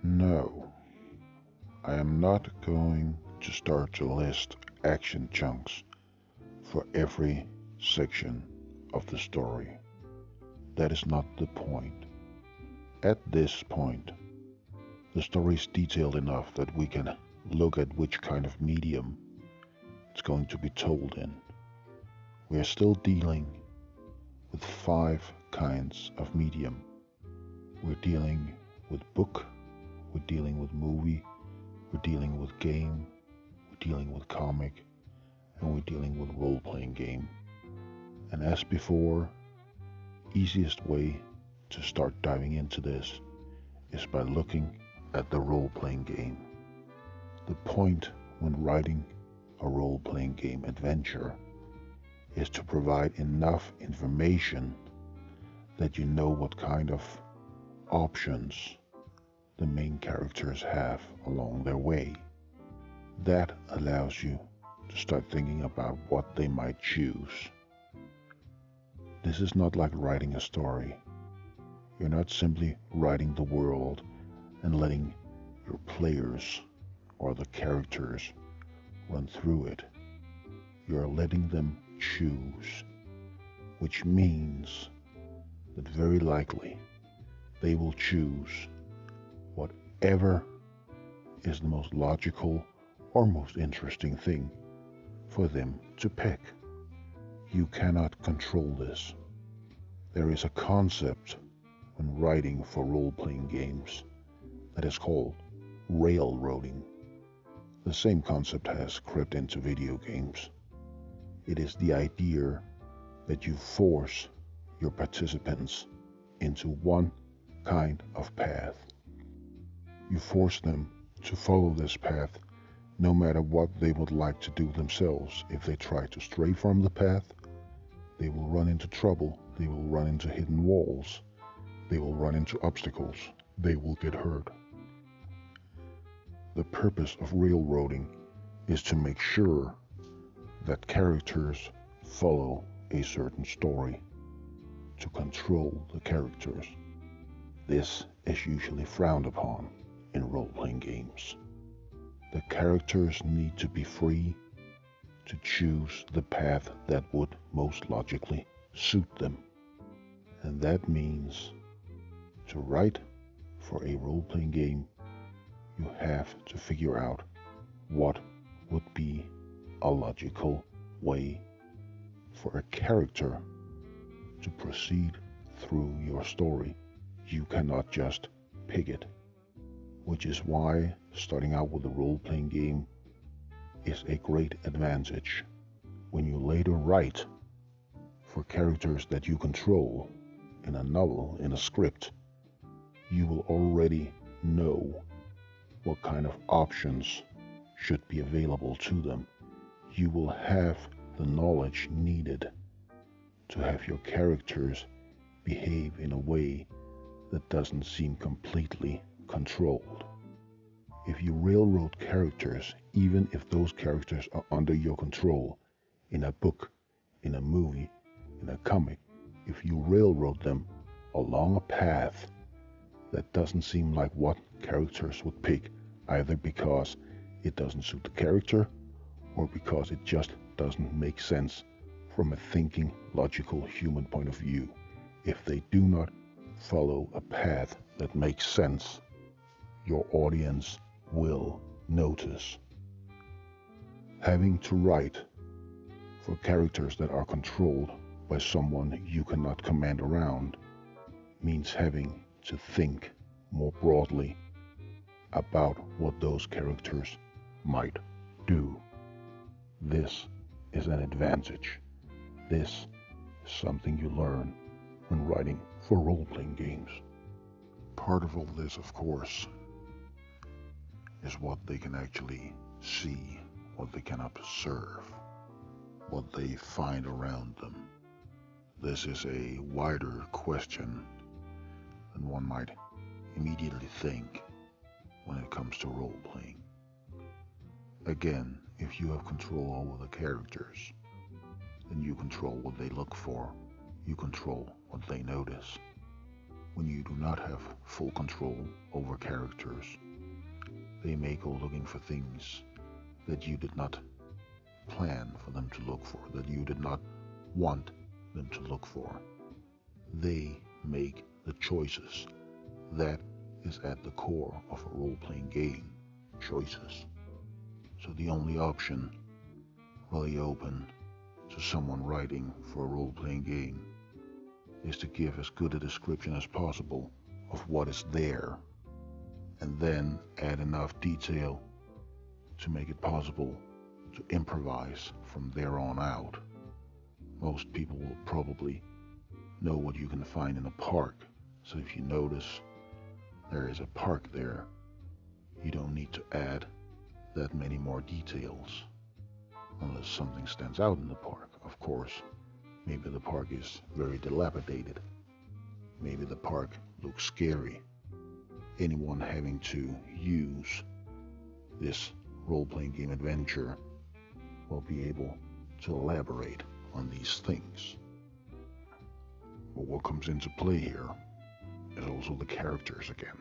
No, I am not going to start to list action chunks for every section of the story. That is not the point. At this point, the story is detailed enough that we can look at which kind of medium it's going to be told in. We are still dealing with 5 kinds of medium. We're dealing with book, we're dealing with movie, we're dealing with game, we're dealing with comic, and we're dealing with role-playing game. And as before, easiest way to start diving into this is by looking at the role-playing game. The point when writing a role-playing game adventure is to provide enough information that you know what kind of options the main characters have along their way. That allows you to start thinking about what they might choose. This is not like writing a story. You're not simply writing the world and letting your players or the characters run through it. You're letting them choose, which means that very likely they will choose whatever is the most logical or most interesting thing for them to pick. You cannot control this. There is a concept when writing for role-playing games that is called railroading. The same concept has crept into video games. It is the idea that you force your participants into one kind of path. You force them to follow this path no matter what they would like to do themselves. If they try to stray from the path, they will run into trouble, they will run into hidden walls, they will run into obstacles, they will get hurt. The purpose of railroading is to make sure that characters follow a certain story, to control the characters. This is usually frowned upon in role-playing games. The characters need to be free to choose the path that would most logically suit them. And that means to write for a role-playing game, you have to figure out what would be a logical way for a character to proceed through your story. You cannot just pick it, which is why starting out with a role-playing game is a great advantage. When you later write for characters that you control in a novel, in a script, you will already know what kind of options should be available to them. You will have the knowledge needed to have your characters behave in a way that doesn't seem completely controlled. If you railroad characters, even if those characters are under your control, in a book, in a movie, in a comic, if you railroad them along a path that doesn't seem like what characters would pick, either because it doesn't suit the character or because it just doesn't make sense from a thinking, logical human point of view. If they do not follow a path that makes sense, your audience will notice. Having to write for characters that are controlled by someone you cannot command around means having to think more broadly about what those characters might do. This is an advantage. This is something you learn when writing for role-playing games. Part of all this, of course, is what they can actually see, what they can observe, what they find around them. This is a wider question than one might immediately think when it comes to role-playing. Again, if you have control over the characters, then you control what they look for, you control what they notice. when you do not have full control over characters, they may go looking for things that you did not plan for them to look for, that you did not want them to look for. They make the choices. That is at the core of a role-playing game, choices. So the only option really open to someone writing for a role-playing game is to give as good a description as possible of what is there, and then add enough detail to make it possible to improvise from there on out. Most people will probably know what you can find in a park, so if you notice there is a park there, you don't need to add that many more details, unless something stands out in the park. Of course, maybe the park is very dilapidated. Maybe the park looks scary. Anyone having to use this role-playing game adventure will be able to elaborate on these things. But what comes into play here is also the characters again.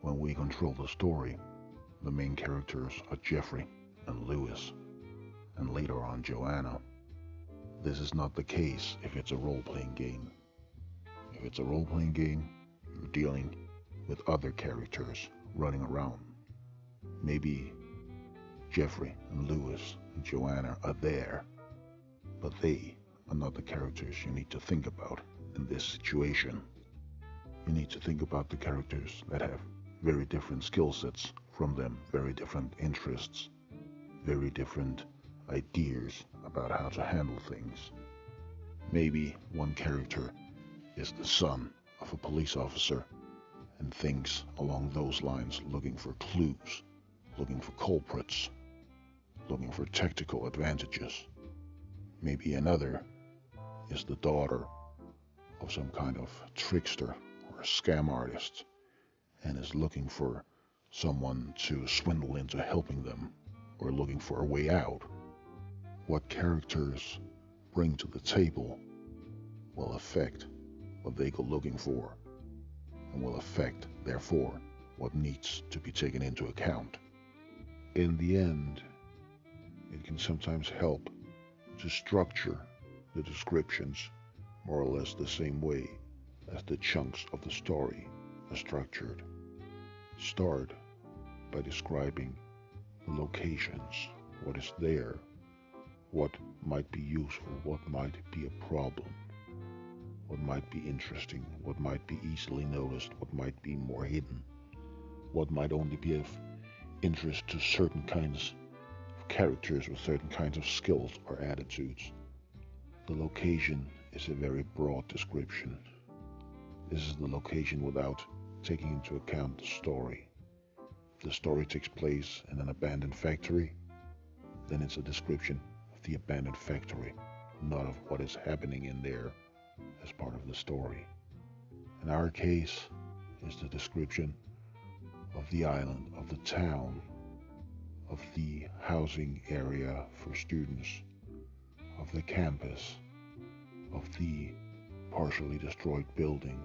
When we control the story, the main characters are Jeffrey and Lewis, and later on Joanna. This is not the case if it's a role-playing game. If it's a role-playing game, you're dealing with other characters running around. Maybe Jeffrey and Lewis and Joanna are there, but they are not the characters you need to think about in this situation. You need to think about the characters that have very different skill sets from them, very different interests, very different ideas about how to handle things. Maybe one character is the son of a police officer and thinks along those lines, looking for clues, looking for culprits, looking for tactical advantages. Maybe another is the daughter of some kind of trickster or a scam artist and is looking for someone to swindle into helping them, or looking for a way out. What characters bring to the table will affect what they go looking for, and will affect, therefore, what needs to be taken into account. In the end, it can sometimes help to structure the descriptions more or less the same way as the chunks of the story are structured. Start by describing the locations, what is there, what might be useful, what might be a problem, what might be interesting, what might be easily noticed, what might be more hidden, what might only be of interest to certain kinds of characters with certain kinds of skills or attitudes. The location is a very broad description. This is the location without taking into account the story. If the story takes place in an abandoned factory, then it's a description of the abandoned factory, not of what is happening in there as part of the story. In our case, is the description of the island, of the town, of the housing area for students, of the campus, of the partially destroyed building,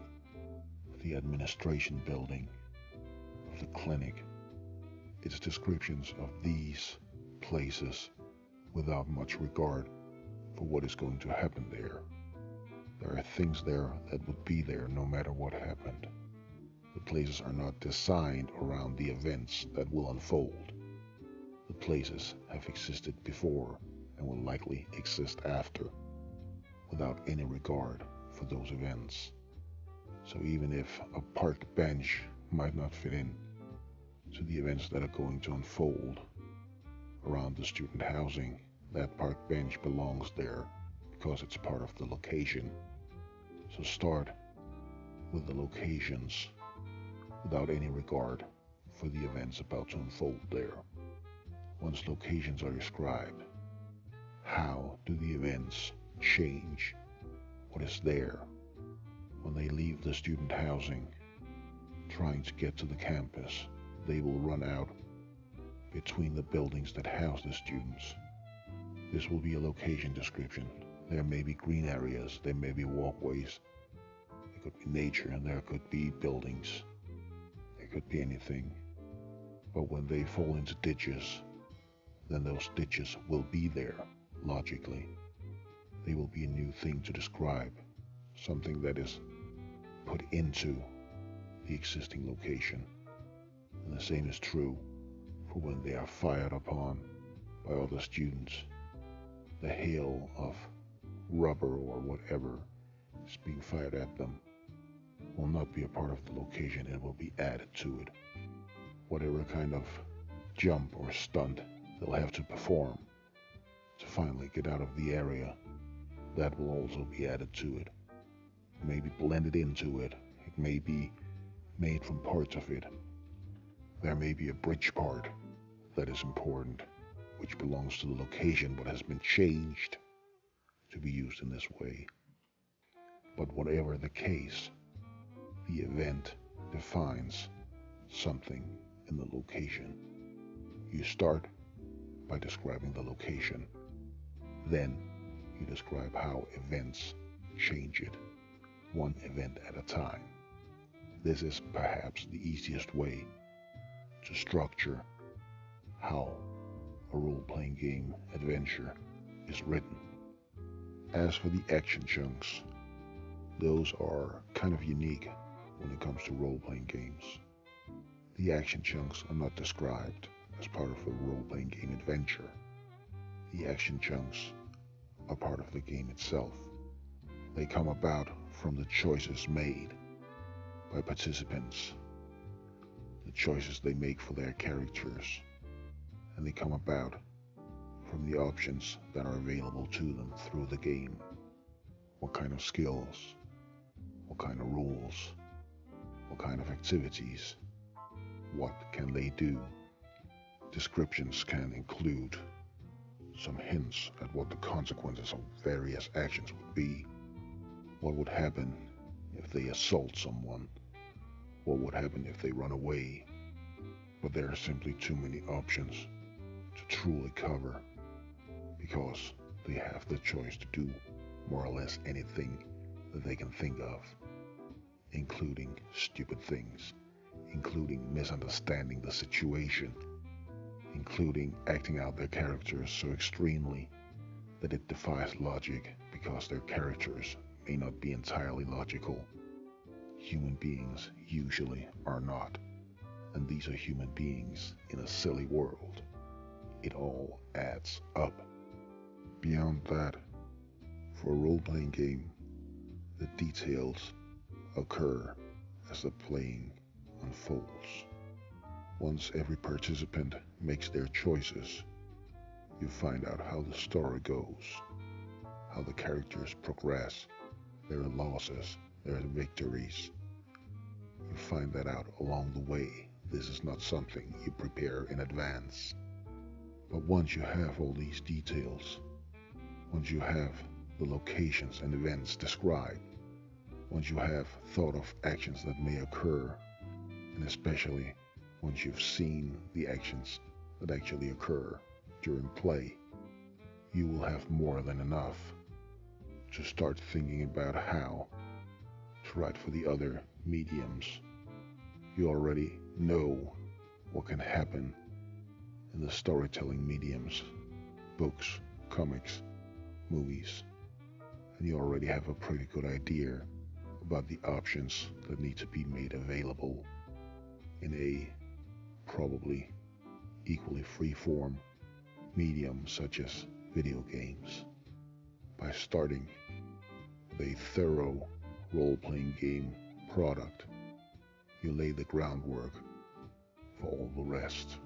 of the administration building, of the clinic. It's descriptions of these places without much regard for what is going to happen there. There are things there that would be there no matter what happened. The places are not designed around the events that will unfold. The places have existed before and will likely exist after, without any regard for those events. So even if a park bench might not fit in to the events that are going to unfold around the student housing, that park bench belongs there because it's part of the location. So start with the locations without any regard for the events about to unfold there. Once locations are described, how do the events change? What is there? When they leave the student housing, trying to get to the campus, they will run out between the buildings that house the students. This will be a location description. There may be green areas, there may be walkways. It could be nature, and there could be buildings. It could be anything. But when they fall into ditches, then those ditches will be there, logically. They will be a new thing to describe, something that is put into the existing location. And the same is true for when they are fired upon by other students. The hail of rubber or whatever is being fired at them will not be a part of the location, it will be added to it. Whatever kind of jump or stunt they'll have to perform to finally get out of the area, that will also be added to it. It may be blended into it. It may be made from parts of it. There may be a bridge part that is important, which belongs to the location but has been changed to be used in this way. But whatever the case, the event defines something in the location. You start by describing the location. Then you describe how events change it, one event at a time. This is perhaps the easiest way to structure how a role-playing game adventure is written. As for the action chunks, those are kind of unique when it comes to role-playing games. The action chunks are not described as part of a role-playing game adventure. The action chunks are part of the game itself. They come about from the choices made by participants, the choices they make for their characters, and they come about from the options that are available to them through the game. What kind of skills, what kind of rules, what kind of activities, what can they do? Descriptions can include some hints at what the consequences of various actions would be. What would happen if they assault someone? What would happen if they run away? But there are simply too many options to truly cover, because they have the choice to do more or less anything that they can think of, including stupid things, including misunderstanding the situation, including acting out their characters so extremely that it defies logic because their characters may not be entirely logical. Human beings usually are not, and these are human beings in a silly world. It all adds up. Beyond that, for a role-playing game, the details occur as the playing unfolds. Once every participant makes their choices, you find out how the story goes, how the characters progress. There are losses, there are victories. You find that out along the way. This is not something you prepare in advance. But once you have all these details, once you have the locations and events described, once you have thought of actions that may occur, and especially once you've seen the actions that actually occur during play, you will have more than enough to start thinking about how to write for the other mediums. You already know what can happen in the storytelling mediums, books, comics, movies, and you already have a pretty good idea about the options that need to be made available in a probably equally free-form medium such as video games. By starting with a thorough role-playing game product, you lay the groundwork for all the rest.